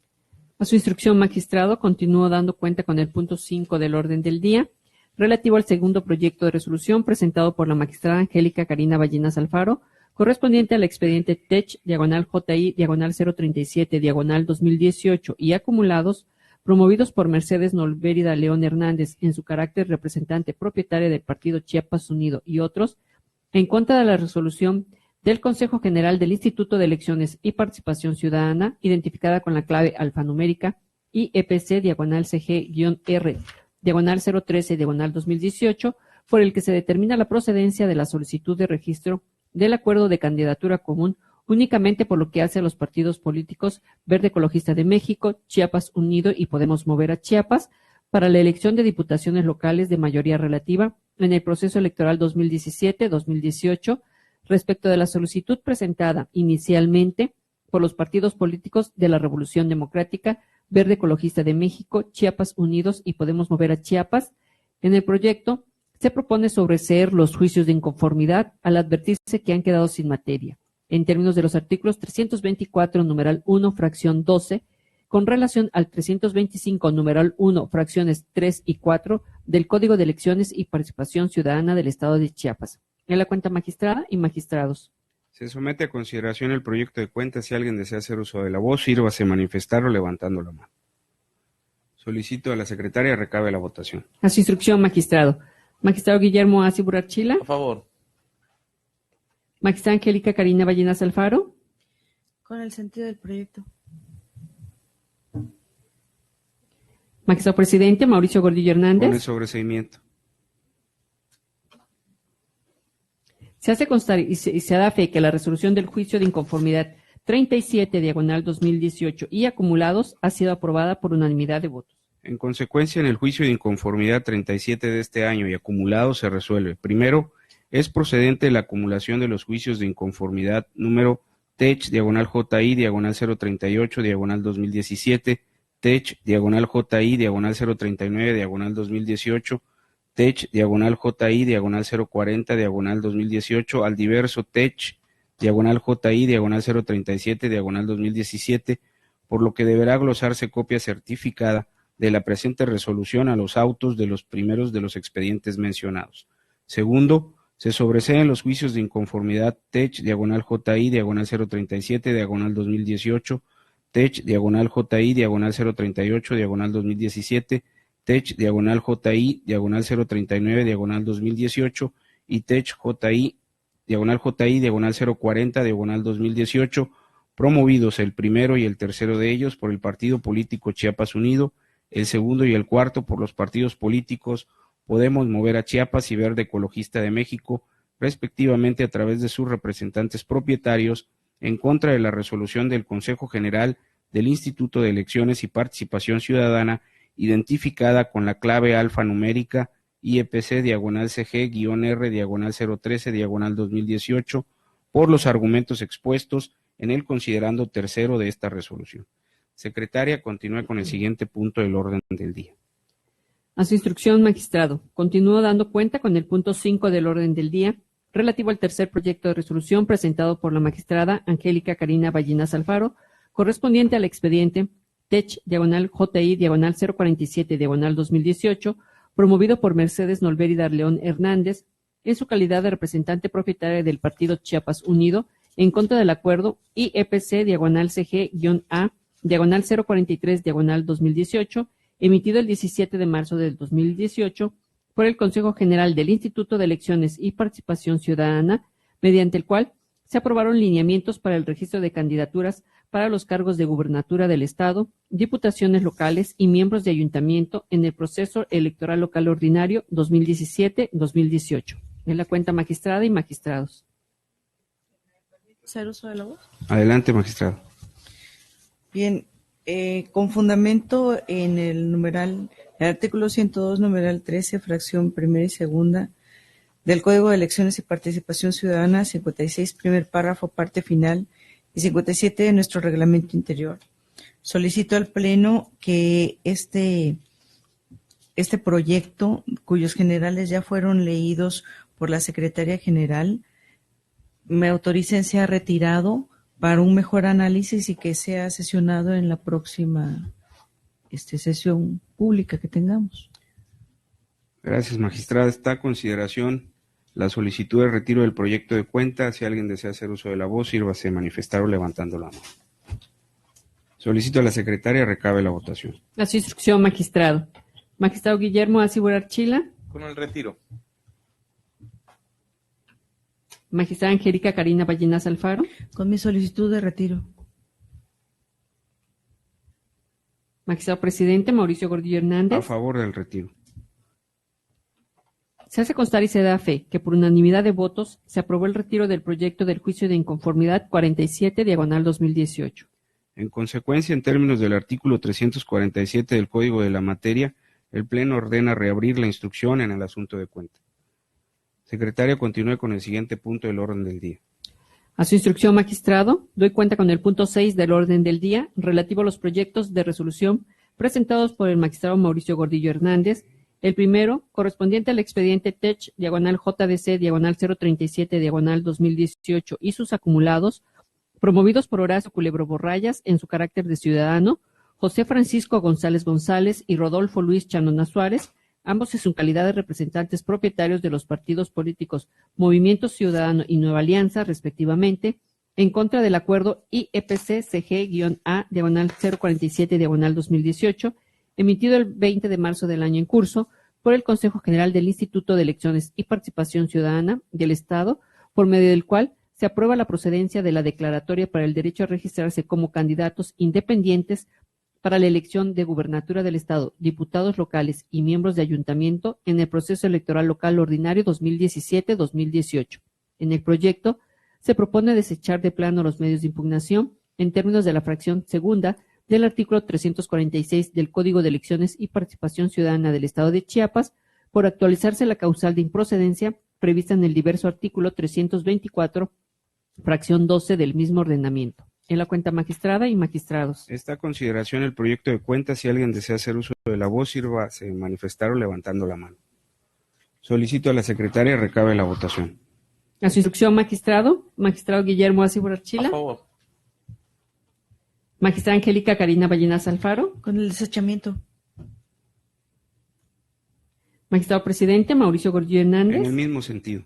A su instrucción, magistrado, continúo dando cuenta con el punto 5 del orden del día, relativo al segundo proyecto de resolución presentado por la magistrada Angélica Karina Ballinas Alfaro, correspondiente al expediente TECH/JI/037/2018 y acumulados, promovidos por Mercedes Nolvérida León Hernández en su carácter representante propietaria del Partido Chiapas Unido y otros, en contra de la resolución del Consejo General del Instituto de Elecciones y Participación Ciudadana, identificada con la clave alfanumérica IEPC-CG-R-013-2018, por el que se determina la procedencia de la solicitud de registro del acuerdo de candidatura común únicamente por lo que hace a los partidos políticos Verde Ecologista de México, Chiapas Unido y Podemos Mover a Chiapas para la elección de diputaciones locales de mayoría relativa en el proceso electoral 2017-2018 respecto de la solicitud presentada inicialmente por los partidos políticos de la Revolución Democrática, Verde Ecologista de México, Chiapas Unidos y Podemos Mover a Chiapas. En el proyecto se propone sobreseer los juicios de inconformidad al advertirse que han quedado sin materia, en términos de los artículos 324, numeral 1, fracción 12, con relación al 325, numeral 1, fracciones 3 y 4 del Código de Elecciones y Participación Ciudadana del Estado de Chiapas. En la cuenta magistrada y magistrados. Se somete a consideración el proyecto de cuenta. Si alguien desea hacer uso de la voz, sírvase manifestarlo levantando la mano. Solicito a la secretaria recabe la votación. A su instrucción, magistrado. Magistrado Guillermo Asi Burachila. A favor. Magistrada Angélica Karina Ballenas Alfaro. Con el sentido del proyecto. Magistrado presidente Mauricio Gordillo Hernández. Con el sobreseimiento. Se hace constar y se da fe que la resolución del juicio de inconformidad 37/2018 y acumulados ha sido aprobada por unanimidad de votos. En consecuencia, en el juicio de inconformidad 37 de este año y acumulados se resuelve. Primero, es procedente la acumulación de los juicios de inconformidad número TECH, diagonal JI, diagonal 038, diagonal 2017, TECH, diagonal JI, diagonal 039, diagonal 2018, TECH, diagonal JI, diagonal 040, diagonal 2018, al diverso TECH, diagonal JI, diagonal 037, diagonal 2017, por lo que deberá glosarse copia certificada de la presente resolución a los autos de los primeros de los expedientes mencionados. Segundo, se sobreseen los juicios de inconformidad TECH, diagonal JI, diagonal 037, diagonal 2018, TECH, diagonal JI, diagonal 038, diagonal 2017, TECH, diagonal JI, diagonal 039, diagonal 2018 y TECH JI, diagonal 040, diagonal 2018, promovidos el primero y el tercero de ellos por el partido político Chiapas Unido, el segundo y el cuarto por los partidos políticos Podemos Mover a Chiapas y Verde Ecologista de México, respectivamente a través de sus representantes propietarios, en contra de la resolución del Consejo General del Instituto de Elecciones y Participación Ciudadana, identificada con la clave alfanumérica IEPC diagonal CG-R diagonal 013 diagonal 2018 por los argumentos expuestos en el considerando tercero de esta resolución. Secretaria, continúe con el siguiente punto del orden del día. A su instrucción, magistrado. Continúo dando cuenta con el punto 5 del orden del día, relativo al tercer proyecto de resolución presentado por la magistrada Angélica Karina Ballenas Alfaro, correspondiente al expediente TECH, diagonal JI, diagonal 047, diagonal 2018, promovido por Mercedes Nolvérida León Hernández, en su calidad de representante propietaria del partido Chiapas Unido, en contra del acuerdo IEPC, diagonal CG-A, diagonal 043, diagonal 2018, emitido el 17 de marzo del 2018 por el Consejo General del Instituto de Elecciones y Participación Ciudadana, mediante el cual se aprobaron lineamientos para el registro de candidaturas para los cargos de gubernatura del Estado, diputaciones locales y miembros de ayuntamiento en el proceso electoral local ordinario 2017-2018. En la cuenta magistrada y magistrados. ¿Hacer uso de la voz? Adelante, magistrado. Bien, con fundamento en el artículo 102, numeral 13, fracción primera y segunda del Código de Elecciones y Participación Ciudadana, 56, primer párrafo, parte final, y 57 de nuestro reglamento interior. Solicito al Pleno que este proyecto, cuyos generales ya fueron leídos por la Secretaría General, me autoricen sea retirado para un mejor análisis y que sea sesionado en la próxima sesión pública que tengamos. Gracias, magistrada. Está a consideración la solicitud de retiro del proyecto de cuenta. Si alguien desea hacer uso de la voz, sírvase manifestar o levantando la mano. Solicito a la secretaria recabe la votación. A su instrucción, magistrado. Magistrado Guillermo Asi Burachila. Con el retiro. Magistrada Angélica Karina Ballenas Alfaro. Con mi solicitud de retiro. Magistrado presidente Mauricio Gordillo Hernández. A favor del retiro. Se hace constar y se da fe que por unanimidad de votos se aprobó el retiro del proyecto del juicio de inconformidad 47/2018. En consecuencia, en términos del artículo 347 del Código de la Materia, el Pleno ordena reabrir la instrucción en el asunto de cuenta. Secretaria, continúe con el siguiente punto del orden del día. A su instrucción, magistrado, doy cuenta con el punto 6 del orden del día, relativo a los proyectos de resolución presentados por el magistrado Mauricio Gordillo Hernández. El primero, correspondiente al expediente TECH, /JDC, /037, /2018 y sus acumulados, promovidos por Horacio Culebro Borrayas en su carácter de ciudadano, José Francisco González González y Rodolfo Luis Chanona Suárez, ambos en su calidad de representantes propietarios de los partidos políticos Movimiento Ciudadano y Nueva Alianza, respectivamente, en contra del acuerdo IEPC-CG-A, /047, /2018, emitido el 20 de marzo del año en curso por el Consejo General del Instituto de Elecciones y Participación Ciudadana del Estado, por medio del cual se aprueba la procedencia de la declaratoria para el derecho a registrarse como candidatos independientes para la elección de gubernatura del Estado, diputados locales y miembros de ayuntamiento en el proceso electoral local ordinario 2017-2018. En el proyecto se propone desechar de plano los medios de impugnación en términos de la fracción segunda del artículo 346 del Código de Elecciones y Participación Ciudadana del Estado de Chiapas, por actualizarse la causal de improcedencia prevista en el diverso artículo 324, fracción 12 del mismo ordenamiento. En la cuenta, magistrada y magistrados. Está a consideración el proyecto de cuenta. Si alguien desea hacer uso de la voz, sírvase manifestar o levantando la mano. Solicito a la secretaria recabe la votación. A su instrucción, magistrado. Magistrado Guillermo Acíbar Archila. A favor. Magistrada Angélica Karina Ballenas Alfaro. Con el desechamiento. Magistrado presidente Mauricio Gordillo Hernández. En el mismo sentido.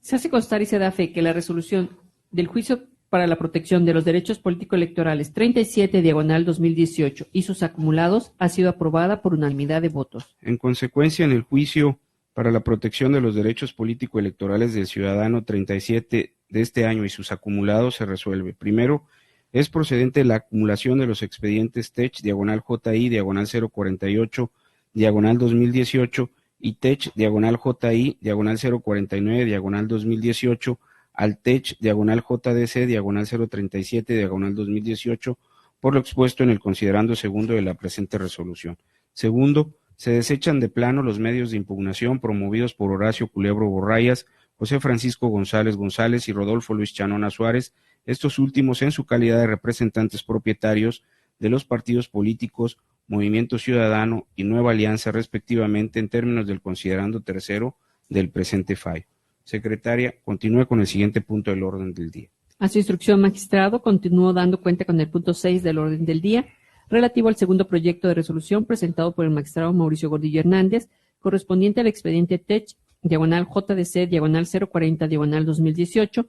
Se hace constar y se da fe que la resolución del juicio para la protección de los derechos político-electorales 37/2018 y sus acumulados ha sido aprobada por unanimidad de votos. En consecuencia, en el juicio para la protección de los derechos político-electorales del ciudadano 37 de este año y sus acumulados se resuelve. Primero, es procedente la acumulación de los expedientes TECH, /JI, /048, /2018 y TECH, /JI, /049, /2018, al TECH, /JDC, /037, /2018, por lo expuesto en el considerando segundo de la presente resolución. Segundo, se desechan de plano los medios de impugnación promovidos por Horacio Culebro Borrayas, José Francisco González González y Rodolfo Luis Chanona Suárez, estos últimos en su calidad de representantes propietarios de los partidos políticos Movimiento Ciudadano y Nueva Alianza, respectivamente, en términos del considerando tercero del presente fallo. Secretaria, continúe con el siguiente punto del orden del día. A su instrucción, magistrado, continúo dando cuenta con el punto 6 del orden del día, relativo al segundo proyecto de resolución presentado por el magistrado Mauricio Gordillo Hernández, correspondiente al expediente TECH, /JDC, /040, /2018,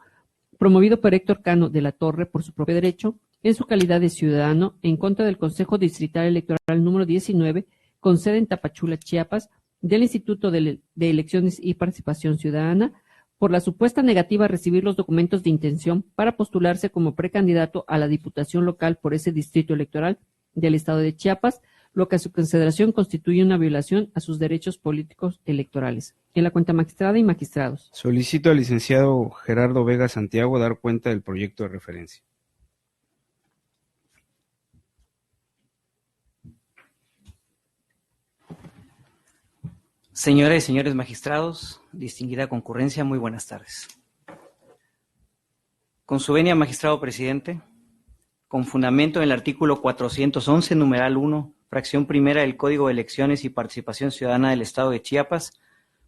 promovido por Héctor Cano de la Torre por su propio derecho, en su calidad de ciudadano, en contra del Consejo Distrital Electoral número 19, con sede en Tapachula, Chiapas, del Instituto de Elecciones y Participación Ciudadana, por la supuesta negativa a recibir los documentos de intención para postularse como precandidato a la Diputación local por ese distrito electoral del Estado de Chiapas, lo que a su consideración constituye una violación a sus derechos políticos electorales. En la cuenta, magistrada y magistrados. Solicito al licenciado Gerardo Vega Santiago dar cuenta del proyecto de referencia. Señoras y señores magistrados, distinguida concurrencia, muy buenas tardes. Con su venia, magistrado presidente, con fundamento en el artículo 411, numeral 1, fracción primera del Código de Elecciones y Participación Ciudadana del Estado de Chiapas,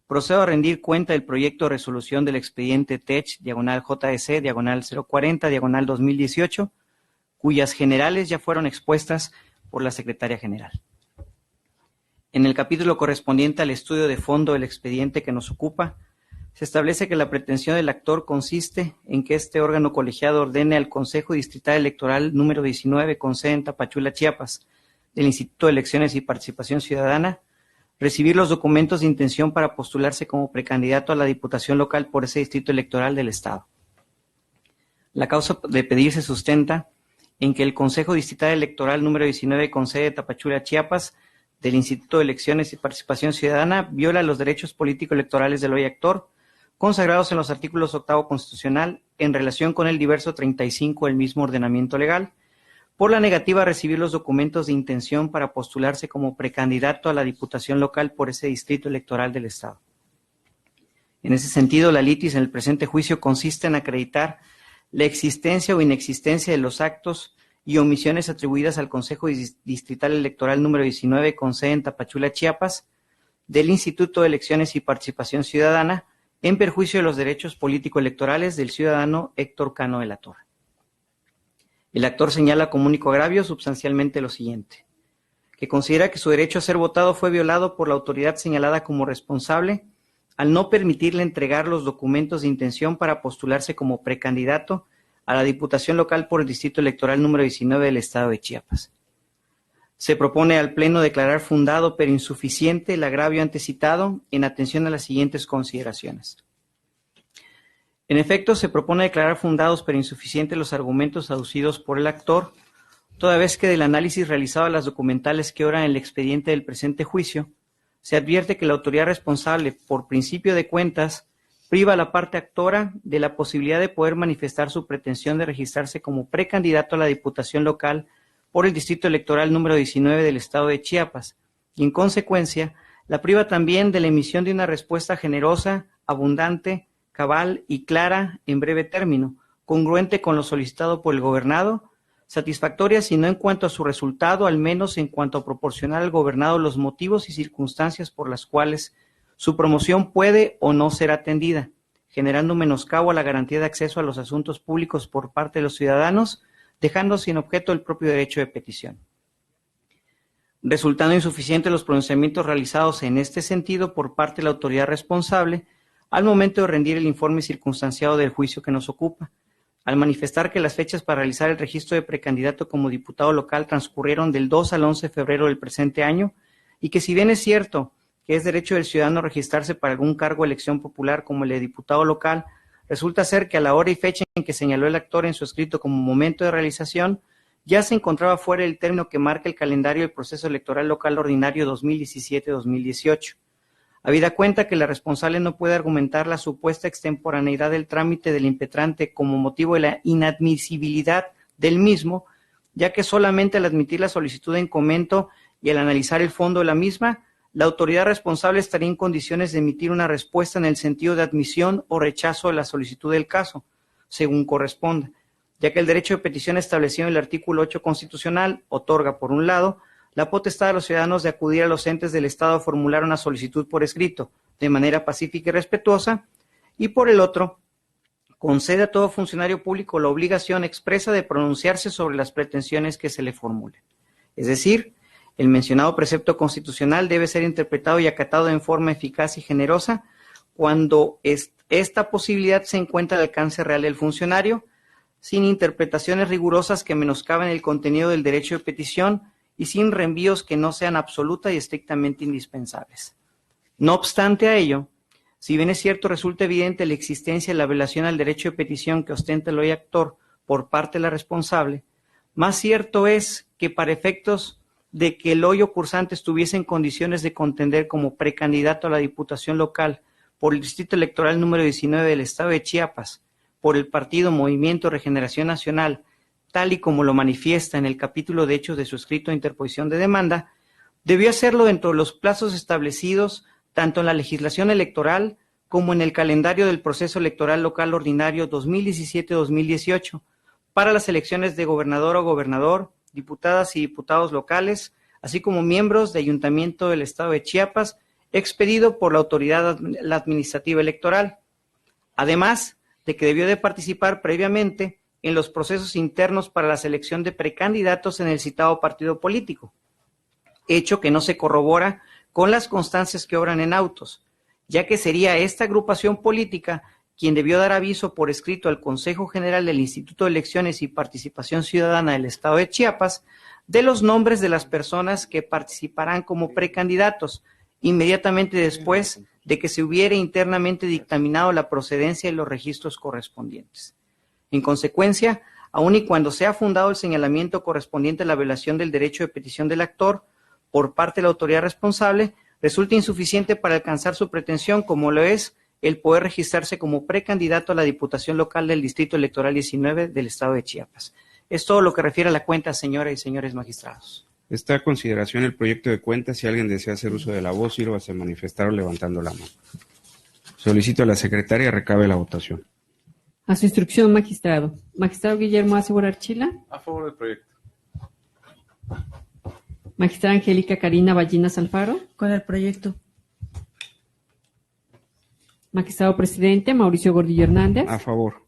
procedo a rendir cuenta del proyecto de resolución del expediente TECH, /JDC, /040, /2018, cuyas generales ya fueron expuestas por la Secretaria General. En el capítulo correspondiente al estudio de fondo del expediente que nos ocupa, se establece que la pretensión del actor consiste en que este órgano colegiado ordene al Consejo Distrital Electoral número 19, con sede en Tapachula, Chiapas, del Instituto de Elecciones y Participación Ciudadana, recibir los documentos de intención para postularse como precandidato a la Diputación local por ese distrito electoral del Estado. La causa de pedir se sustenta en que el Consejo Distrital Electoral número 19, con sede de Tapachula, Chiapas, del Instituto de Elecciones y Participación Ciudadana viola los derechos político-electorales del hoy actor, consagrados en los artículos 8º constitucional en relación con el diverso 35 del mismo ordenamiento legal, por la negativa a recibir los documentos de intención para postularse como precandidato a la diputación local por ese distrito electoral del Estado. En ese sentido, la litis en el presente juicio consiste en acreditar la existencia o inexistencia de los actos y omisiones atribuidas al Consejo Distrital Electoral número 19 con sede en Tapachula, Chiapas, del Instituto de Elecciones y Participación Ciudadana, en perjuicio de los derechos político-electorales del ciudadano Héctor Cano de la Torre. El actor señala como único agravio substancialmente lo siguiente: que considera que su derecho a ser votado fue violado por la autoridad señalada como responsable al no permitirle entregar los documentos de intención para postularse como precandidato a la Diputación Local por el Distrito Electoral número 19 del Estado de Chiapas. Se propone al Pleno declarar fundado pero insuficiente el agravio antecitado en atención a las siguientes consideraciones. En efecto, se propone declarar fundados pero insuficientes los argumentos aducidos por el actor, toda vez que del análisis realizado a las documentales que obran el expediente del presente juicio, se advierte que la autoridad responsable, por principio de cuentas, priva a la parte actora de la posibilidad de poder manifestar su pretensión de registrarse como precandidato a la Diputación Local por el Distrito Electoral número 19 del Estado de Chiapas, y en consecuencia, la priva también de la emisión de una respuesta generosa, abundante, cabal y clara en breve término, congruente con lo solicitado por el gobernado, satisfactoria si no en cuanto a su resultado, al menos en cuanto a proporcionar al gobernado los motivos y circunstancias por las cuales su promoción puede o no ser atendida, generando un menoscabo a la garantía de acceso a los asuntos públicos por parte de los ciudadanos, dejando sin objeto el propio derecho de petición. Resultando insuficientes los pronunciamientos realizados en este sentido por parte de la autoridad responsable al momento de rendir el informe circunstanciado del juicio que nos ocupa, al manifestar que las fechas para realizar el registro de precandidato como diputado local transcurrieron del 2 al 11 de febrero del presente año, y que si bien es cierto que es derecho del ciudadano registrarse para algún cargo de elección popular como el de diputado local, resulta ser que a la hora y fecha en que señaló el actor en su escrito como momento de realización, ya se encontraba fuera del término que marca el calendario del proceso electoral local ordinario 2017-2018. Habida cuenta que la responsable no puede argumentar la supuesta extemporaneidad del trámite del impetrante como motivo de la inadmisibilidad del mismo, ya que solamente al admitir la solicitud en comento y al analizar el fondo de la misma, la autoridad responsable estaría en condiciones de emitir una respuesta en el sentido de admisión o rechazo de la solicitud del caso, según corresponda, ya que el derecho de petición establecido en el artículo 8 constitucional otorga, por un lado, la potestad de los ciudadanos de acudir a los entes del Estado a formular una solicitud por escrito, de manera pacífica y respetuosa, y por el otro, concede a todo funcionario público la obligación expresa de pronunciarse sobre las pretensiones que se le formulen. Es decir, el mencionado precepto constitucional debe ser interpretado y acatado en forma eficaz y generosa cuando esta posibilidad se encuentra al alcance real del funcionario, sin interpretaciones rigurosas que menoscaben el contenido del derecho de petición y sin reenvíos que no sean absoluta y estrictamente indispensables. No obstante a ello, si bien es cierto resulta evidente la existencia de la violación al derecho de petición que ostenta el hoy actor por parte de la responsable, más cierto es que para efectos de que el hoyo cursante estuviese en condiciones de contender como precandidato a la Diputación Local por el Distrito Electoral número 19 del Estado de Chiapas, por el partido Movimiento Regeneración Nacional, tal y como lo manifiesta en el capítulo de hechos de su escrito de interposición de demanda, debió hacerlo dentro de los plazos establecidos tanto en la legislación electoral como en el calendario del proceso electoral local ordinario 2017-2018 para las elecciones de gobernador o gobernador, diputadas y diputados locales, así como miembros de Ayuntamiento del Estado de Chiapas, expedido por la autoridad administrativa electoral, además de que debió de participar previamente en los procesos internos para la selección de precandidatos en el citado partido político, hecho que no se corrobora con las constancias que obran en autos, ya que sería esta agrupación política quien debió dar aviso por escrito al Consejo General del Instituto de Elecciones y Participación Ciudadana del Estado de Chiapas de los nombres de las personas que participarán como precandidatos, inmediatamente después de que se hubiera internamente dictaminado la procedencia de los registros correspondientes. En consecuencia, aun y cuando sea fundado el señalamiento correspondiente a la violación del derecho de petición del actor, por parte de la autoridad responsable resulta insuficiente para alcanzar su pretensión, como lo es el poder registrarse como precandidato a la Diputación Local del Distrito Electoral 19 del Estado de Chiapas. Es todo lo que refiere a la cuenta, señoras y señores magistrados. Está a consideración el proyecto de cuenta. Si alguien desea hacer uso de la voz, sírvase a manifestar o levantando la mano. Solicito a la secretaria recabe la votación. A su instrucción, magistrado. Magistrado Guillermo Acebo Archila. A favor del proyecto. Magistrada Angélica Karina Ballinas Alfaro. Con el proyecto. Magistrado presidente Mauricio Gordillo Hernández. A favor.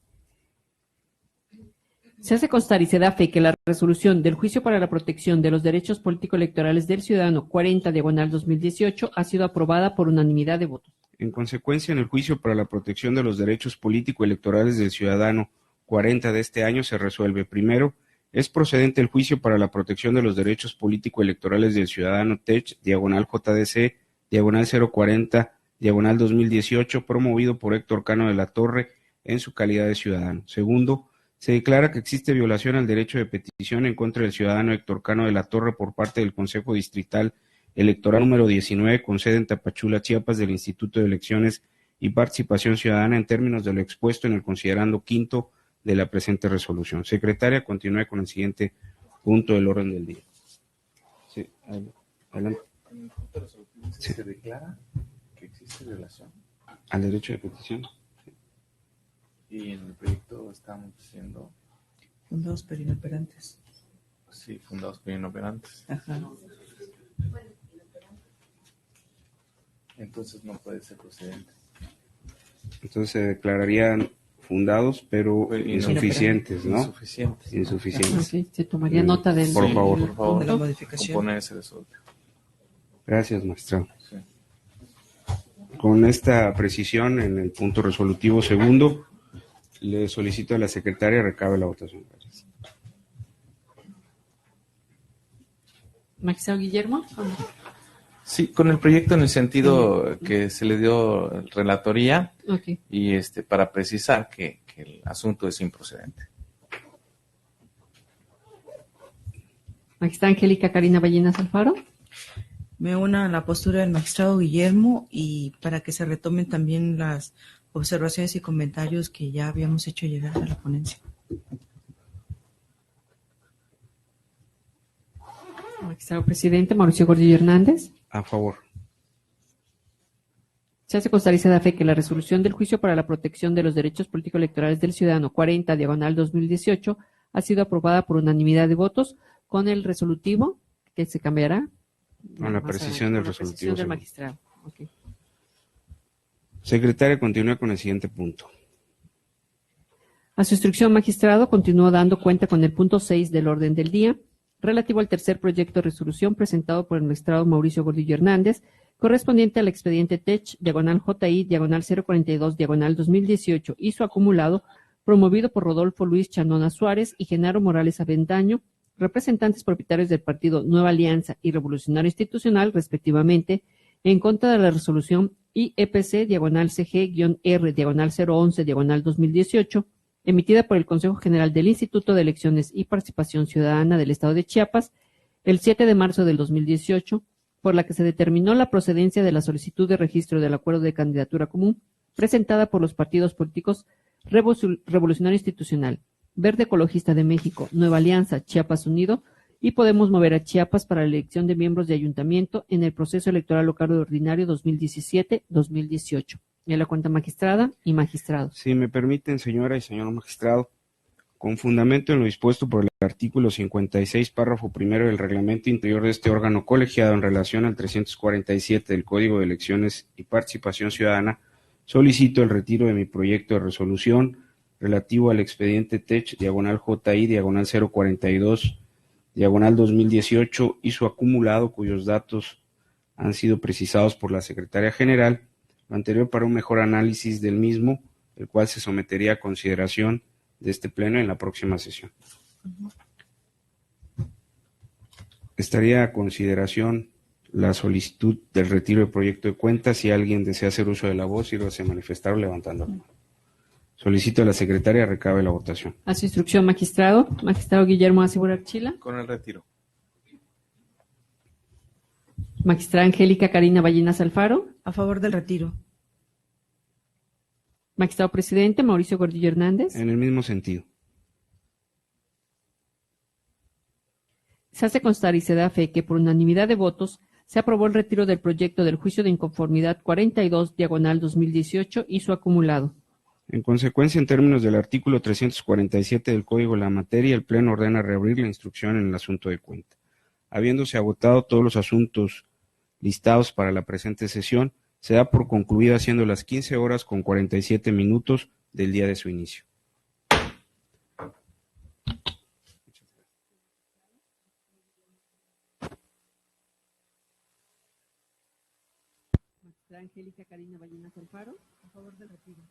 Se hace constar y se da fe que la resolución del Juicio para la Protección de los Derechos Político-Electorales del Ciudadano 40/2018 ha sido aprobada por unanimidad de votos. En consecuencia, en el juicio para la protección de los derechos político-electorales del ciudadano 40 de este año se resuelve: primero, es procedente el juicio para la protección de los derechos político-electorales del ciudadano TECH, /JDC, /040/2018, promovido por Héctor Cano de la Torre en su calidad de ciudadano. Segundo, se declara que existe violación al derecho de petición en contra del ciudadano Héctor Cano de la Torre por parte del Consejo Distrital Electoral número 19, con sede en Tapachula, Chiapas, del Instituto de Elecciones y Participación Ciudadana, en términos de lo expuesto en el considerando quinto de la presente resolución. Secretaria, continúe con el siguiente punto del orden del día. Sí, adelante. En el punto resolutivo se declara que existe violación. ¿Al derecho de petición? Sí. Y en el proyecto estamos diciendo, Fundados pero inoperantes. sí, fundados pero inoperantes. Ajá. Entonces no puede ser procedente. Entonces se declararían fundados pero insuficientes, ¿no? Insuficientes. Insuficientes. Ok, se tomaría nota del... Por favor. Por favor, De la modificación. componer ese resuelto. Gracias, magistrado. Sí. Con esta precisión en el punto resolutivo segundo, le solicito a la secretaria recabe la votación. Gracias. Magistrado Guillermo. Sí, con el proyecto en el sentido que se le dio relatoría Ok. y para precisar que el asunto es improcedente. Magistrada Angélica Karina Ballinas Alfaro. Me uno a la postura del magistrado Guillermo y para que se retomen también las observaciones y comentarios que ya habíamos hecho llegar a la ponencia. Magistrado presidente Mauricio Gordillo Hernández. A favor. Se hace constar y se da fe que la resolución del Juicio para la Protección de los Derechos Político-Electorales del Ciudadano 40/2018 ha sido aprobada por unanimidad de votos, con el resolutivo que se cambiará. Con la Más precisión del con la resolutivo precisión del segundo. magistrado. Ok. Secretaria, continúe con el siguiente punto. A su instrucción, magistrado, continúo dando cuenta con el punto 6 del orden del día, relativo al tercer proyecto de resolución presentado por el magistrado Mauricio Gordillo Hernández, correspondiente al expediente TECH, /JI, /042, y su acumulado, promovido por Rodolfo Luis Chanona Suárez y Genaro Morales Avendaño, representantes propietarios del partido Nueva Alianza y Revolucionario Institucional, respectivamente, en contra de la resolución IEPC-CG-R-011-2018, emitida por el Consejo General del Instituto de Elecciones y Participación Ciudadana del Estado de Chiapas el 7 de marzo del 2018, por la que se determinó la procedencia de la solicitud de registro del acuerdo de candidatura común presentada por los partidos políticos Revolucionario Institucional, Verde Ecologista de México, Nueva Alianza, Chiapas Unido y Podemos Mover a Chiapas para la elección de miembros de ayuntamiento en el proceso electoral local ordinario 2017-2018. En la cuenta magistrada y magistrado. Si me permiten, señora y señor magistrado, con fundamento en lo dispuesto por el artículo 56, párrafo primero del reglamento interior de este órgano colegiado en relación al 347 del Código de Elecciones y Participación Ciudadana, solicito el retiro de mi proyecto de resolución relativo al expediente TECH, /JI, /042, /2018 y su acumulado, cuyos datos han sido precisados por la Secretaria General, lo anterior para un mejor análisis del mismo, el cual se sometería a consideración de este pleno en la próxima sesión. Estaría a consideración la solicitud del retiro del proyecto de cuenta. Si alguien desea hacer uso de la voz, sírvase a manifestar o levantando la mano. Solicito a la secretaria recabe la votación. A su instrucción, magistrado. Magistrado Guillermo Acebo Archila. Con el retiro. Magistrada Angélica Karina Ballenas Alfaro. A favor del retiro. Magistrado presidente Mauricio Gordillo Hernández. En el mismo sentido. Se hace constar y se da fe que por unanimidad de votos se aprobó el retiro del proyecto del juicio de inconformidad 42/2018 y su acumulado. En consecuencia, en términos del artículo 347 del Código de la Materia, el Pleno ordena reabrir la instrucción en el asunto de cuenta. Habiéndose agotado todos los asuntos listados para la presente sesión, se da por concluida siendo las 15:47 del día de su inicio. Magistrada Angélica Karina Ballenas Alfaro. A favor del retiro.